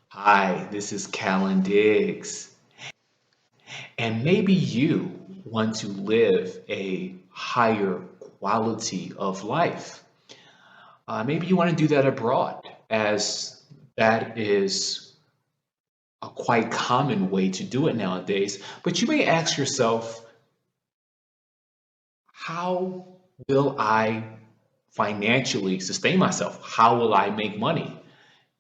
Hi, this is Callan Diggs, and maybe you want to live a higher quality of life. Maybe you want to do that abroad, as that is a quite common way to do it nowadays. But you may ask yourself, how will I financially sustain myself? How will I make money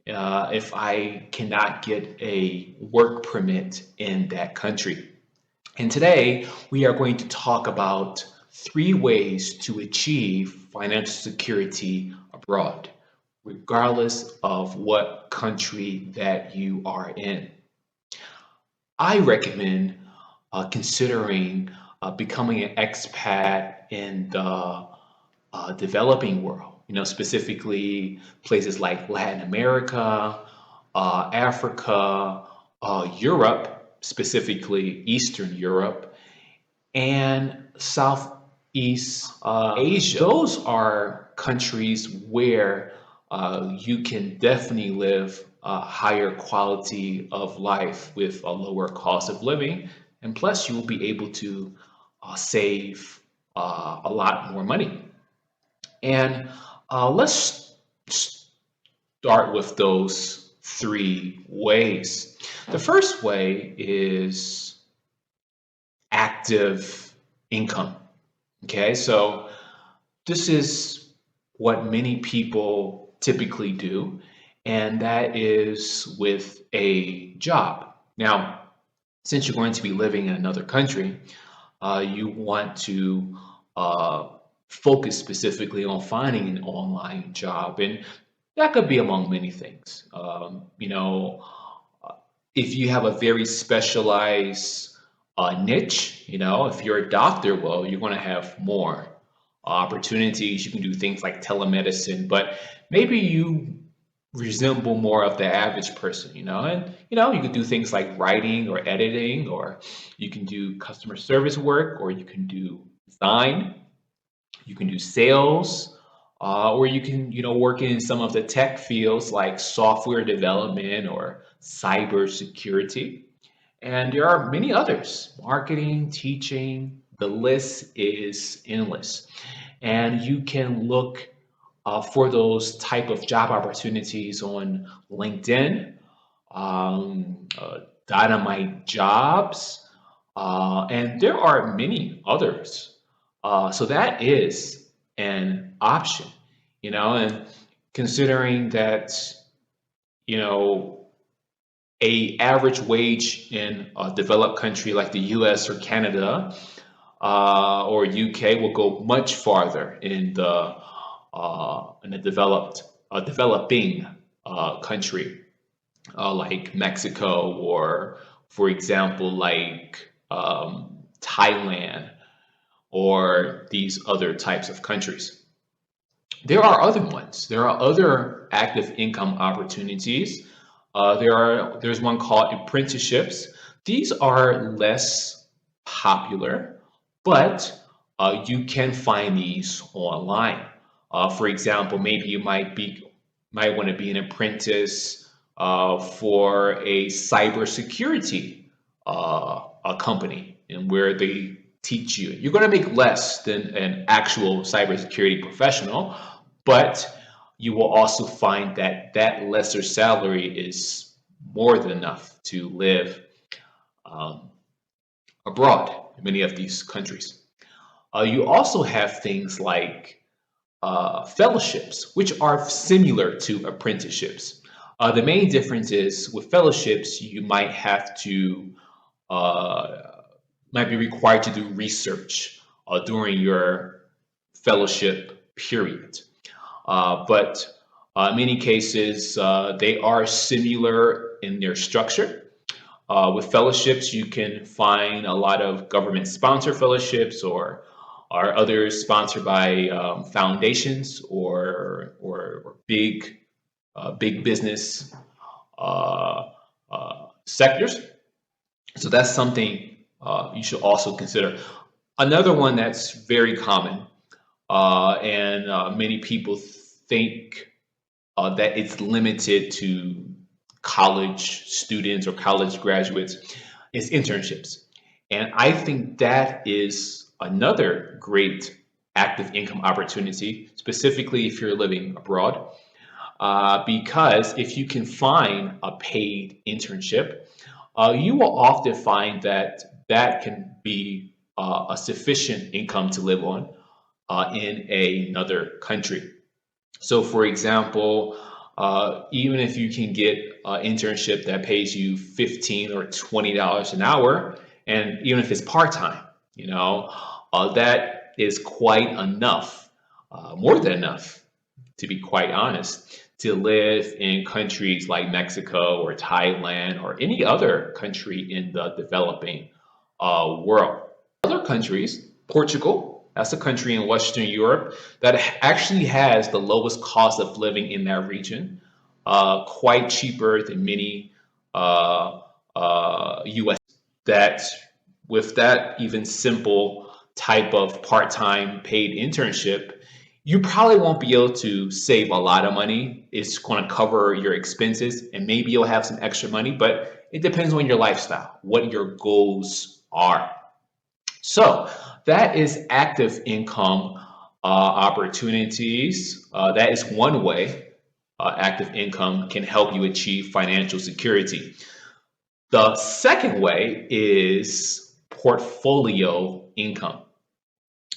if I cannot get a work permit in that country? And today we are going to talk about three ways to achieve financial security abroad, regardless of what country that you are in. I recommend considering becoming an expat in the developing world, specifically places like Latin America, Africa, Europe, specifically Eastern Europe, and Southeast Asia. Those are countries where you can definitely live a higher quality of life with a lower cost of living, and plus you will be able to save a lot more money. And let's start with those three ways. The first way is active income. Okay, so this is what many people typically do, and that is with a job. Now, since you're going to be living in another country, you want to uh, focus specifically on finding an online job, and that could be among many things. If you have a very specialized niche, if you're a doctor, well, you're going to have more opportunities. You can do things like telemedicine, but maybe you resemble more of the average person, and you could do things like writing or editing, or you can do customer service work, or you can do design, you can do sales, or you can, work in some of the tech fields like software development or cyber security. And there are many others, marketing, teaching, the list is endless. And you can look for those type of job opportunities on LinkedIn, Dynamite Jobs, and there are many others. So that is an option, and considering that, you know, a average wage in a developed country like the US or Canada or UK will go much farther in a developing country like Mexico, or for example like Thailand, or these other types of countries. There are other ones. There are other active income opportunities. There's one called apprenticeships. These are less popular, but you can find these online. For example, maybe you might want to be an apprentice for a cybersecurity a company, and where they teach you. You're going to make less than an actual cybersecurity professional, but you will also find that that lesser salary is more than enough to live um, abroad in many of these countries. You also have things like fellowships, which are similar to apprenticeships. The main difference is with fellowships, you uh, might be required to do research during your fellowship period. But in many cases, they are similar in their structure. With fellowships, you can find a lot of government sponsored fellowships, or others sponsored by foundations, or big business sectors. So that's something you should also consider. Another one that's very common, and many people think that it's limited to college students or college graduates is internships. And I think that is another great active income opportunity, specifically if you're living abroad. Because if you can find a paid internship, you will often find that that can be a sufficient income to live on in another country. So, for example, even if you can get an internship that pays you $15 or $20 an hour, and even if it's part time, that is quite enough, more than enough, to be quite honest, to live in countries like Mexico or Thailand or any other country in the developing world. Other countries, Portugal, that's a country in Western Europe that actually has the lowest cost of living in that region, quite cheaper than many US. That with that even simple type of part-time paid internship, you probably won't be able to save a lot of money. It's going to cover your expenses and maybe you'll have some extra money, but it depends on your lifestyle, what your goals are. So that is active income opportunities. That is one way active income can help you achieve financial security. The second way is portfolio income.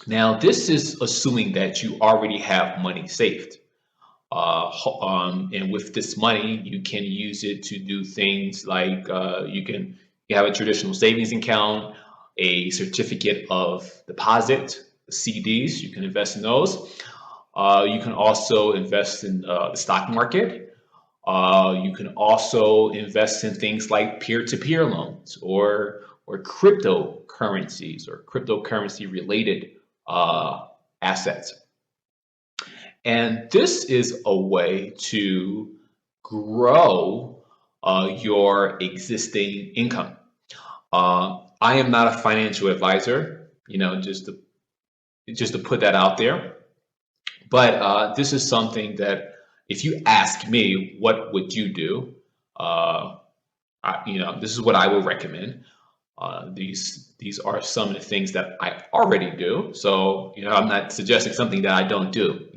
Now, this is assuming that you already have money saved. And with this money, you can use it to do things like you have a traditional savings account, a certificate of deposit, CDs, you can invest in those. You can also invest in the stock market. You can also invest in things like peer-to-peer loans or cryptocurrencies or cryptocurrency related assets. And this is a way to grow your existing income. I am not a financial advisor, just to put that out there. But this is something that if you ask me, what would you do? This is what I would recommend. These are some of the things that I already do. So, I'm not suggesting something that I don't do,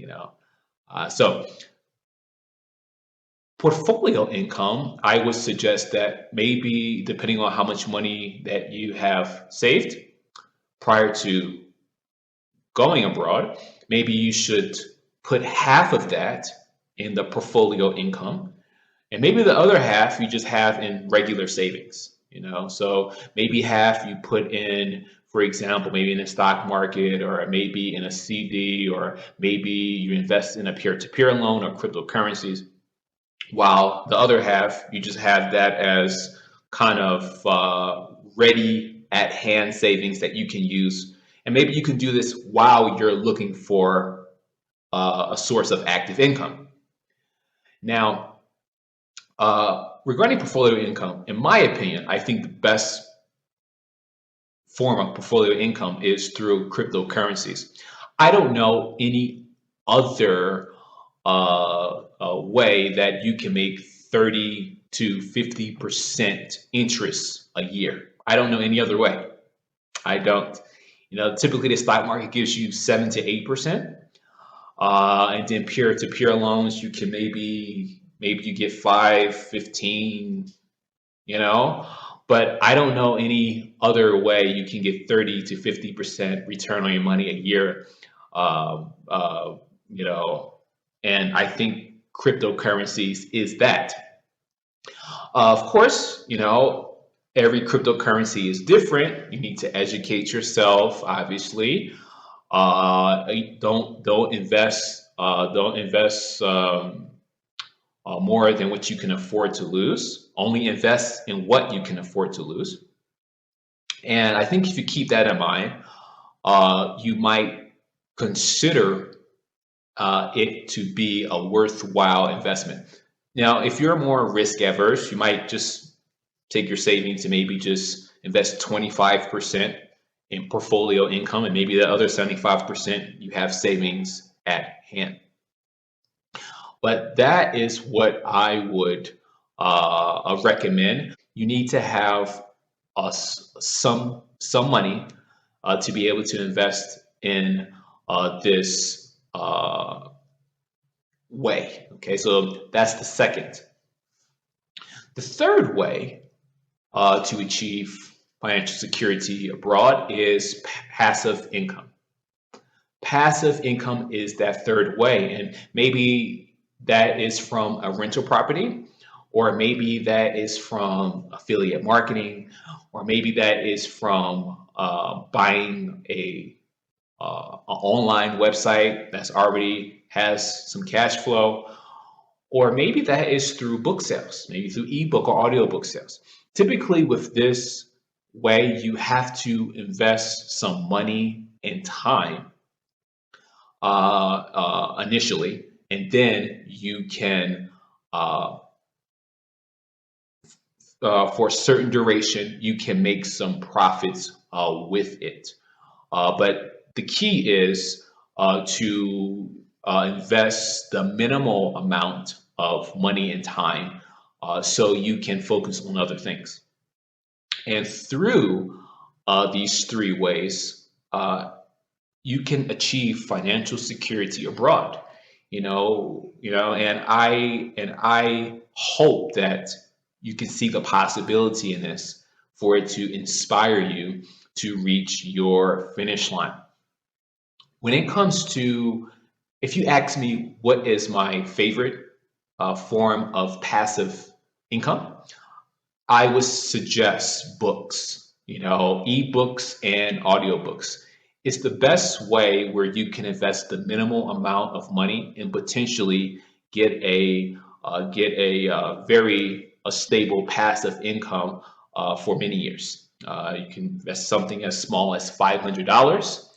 So portfolio income, I would suggest that maybe depending on how much money that you have saved prior to going abroad, maybe you should put half of that in the portfolio income, and maybe the other half you just have in regular savings. So maybe half you put in, for example, maybe in the stock market, or maybe in a CD, or maybe you invest in a peer-to-peer loan or cryptocurrencies, while the other half you just have that as kind of ready at hand savings that you can use. And maybe you can do this while you're looking for a source of active income. Now, regarding portfolio income, in my opinion, I think the best form of portfolio income is through cryptocurrencies. I don't know any other way that you can make 30 to 50% interest a year. I don't know any other way. I don't. Typically the stock market gives you 7 to 8%. And then peer-to-peer loans, you can maybe you get 5, 15, but I don't know any other way you can get 30 to 50% return on your money a year. And I think cryptocurrencies is that. Of course, every cryptocurrency is different. You need to educate yourself, obviously. Don't invest more than what you can afford to lose. Only invest in what you can afford to lose. And I think if you keep that in mind, you might consider it to be a worthwhile investment. Now, if you're more risk averse, you might just take your savings and maybe just invest 25% in portfolio income, and maybe the other 75% you have savings at hand. But that is what I would recommend. You need to have some money to be able to invest in this way. Okay, so that's the second. The third way to achieve financial security abroad is passive income. Passive income is that third way, and maybe that is from a rental property, or maybe that is from affiliate marketing, or maybe that is from buying an online website that's already has some cash flow, or maybe that is through book sales, maybe through ebook or audiobook sales. Typically, with this way, you have to invest some money and time initially, and then you can, for a certain duration, you can make some profits with it. But the key is to invest the minimal amount of money and time so you can focus on other things. And through these three ways, you can achieve financial security abroad. And I hope that you can see the possibility in this for it to inspire you to reach your finish line. When it comes to, if you ask me what is my favorite form of passive income, I would suggest books, ebooks and audiobooks. It's the best way where you can invest the minimal amount of money and potentially get a very stable passive income for many years. You can invest something as small as $500,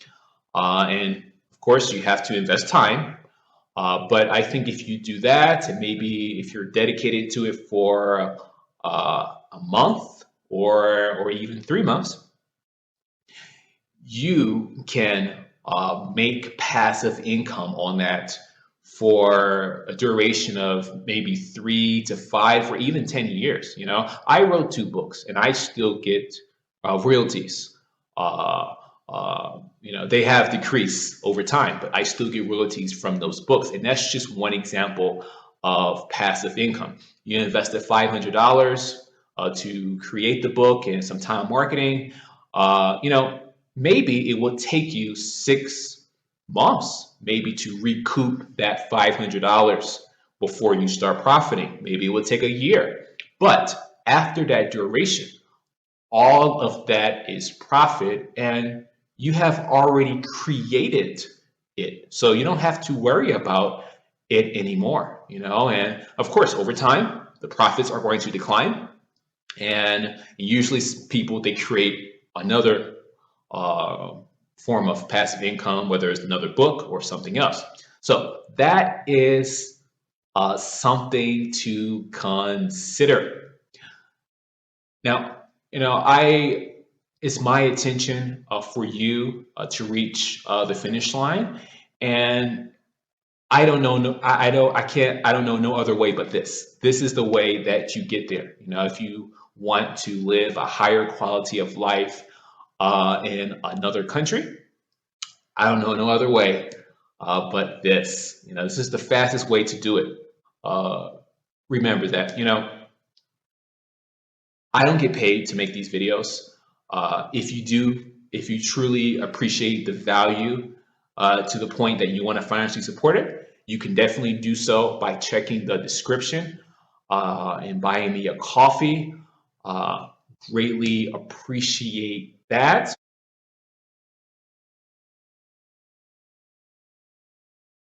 and of course you have to invest time. But I think if you do that, and maybe if you're dedicated to it for a month or even 3 months, you can make passive income on that for a duration of maybe 3 to 5 or even 10 years. I wrote 2 books and I still get royalties. They have decreased over time, but I still get royalties from those books. And that's just one example of passive income. You invested $500 to create the book and some time marketing. Maybe it will take you 6 months, maybe to recoup that $500 before you start profiting. Maybe it will take a year. But after that duration, all of that is profit, and you have already created it. So you don't have to worry about it anymore, and of course, over time, the profits are going to decline. And usually people, they create another form of passive income, whether it's another book or something else. So that is something to consider. Now, it's my intention for you to reach the finish line, and I don't know, I don't know no other way but this. This is the way that you get there. If you want to live a higher quality of life in another country, I don't know no other way but this. This is the fastest way to do it. Remember that. I don't get paid to make these videos. If you do, if you truly appreciate the value to the point that you want to financially support it, you can definitely do so by checking the description and buying me a coffee. Greatly appreciate that.